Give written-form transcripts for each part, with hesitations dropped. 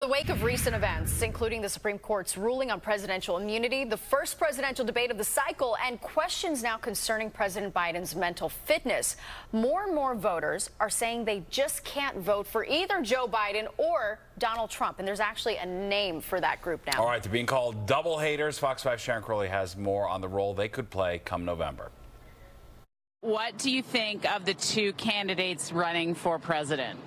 In the wake of recent events, including the Supreme Court's ruling on presidential immunity, the first presidential debate of the cycle, and questions now concerning President Biden's mental fitness, more and more voters are saying they just can't vote for either Joe Biden or Donald Trump. And there's actually a name for that group now. All right, they're being called double haters. Fox 5's Sharon Crowley has more on the role they could play come November. What do you think of the two candidates running for president?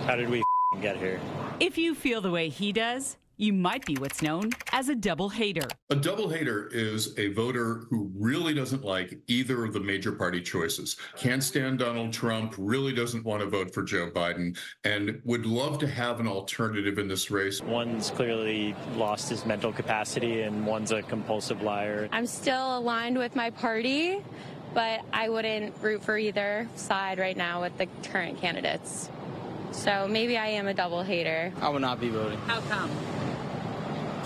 How did we get here? If you feel the way he does, you might be what's known as a double hater. A double hater is a voter who really doesn't like either of the major party choices. Can't stand Donald Trump, really doesn't want to vote for Joe Biden, and would love to have an alternative in this race. One's clearly lost his mental capacity and one's a compulsive liar. I'm still aligned with my party, but I wouldn't root for either side right now with the current candidates. So maybe I am a double hater. I would not be voting. How come?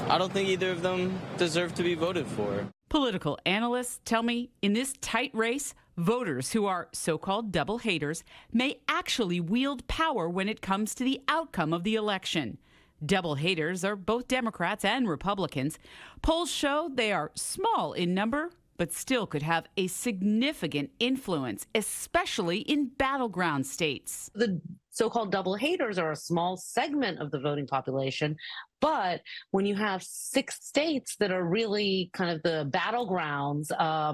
I don't think either of them deserve to be voted for. Political analysts tell me in this tight race, voters who are so-called double haters may actually wield power when it comes to the outcome of the election. Double haters are both Democrats and Republicans. Polls show they are small in number, but still could have a significant influence, especially in battleground states. The so-called double haters are a small segment of the voting population, but when you have 6 states that are really kind of the battlegrounds,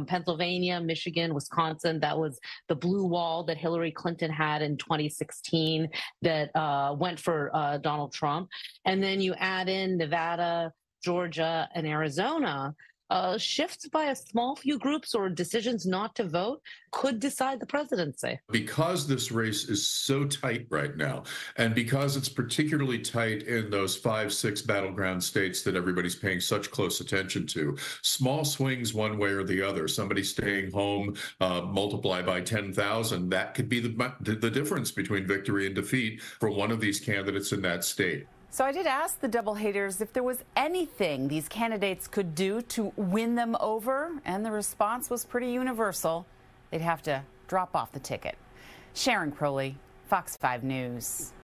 Pennsylvania, Michigan, Wisconsin, that was the blue wall that Hillary Clinton had in 2016 that went for Donald Trump, and then you add in Nevada, Georgia, and Arizona, shifts by a small few groups or decisions not to vote could decide the presidency. Because this race is so tight right now, and because it's particularly tight in those 5, 6 battleground states that everybody's paying such close attention to, small swings one way or the other, somebody staying home, multiply by 10,000, that could be the difference between victory and defeat for one of these candidates in that state. So I did ask the double haters if there was anything these candidates could do to win them over, and the response was pretty universal. They'd have to drop off the ticket. Sharon Crowley, Fox 5 News.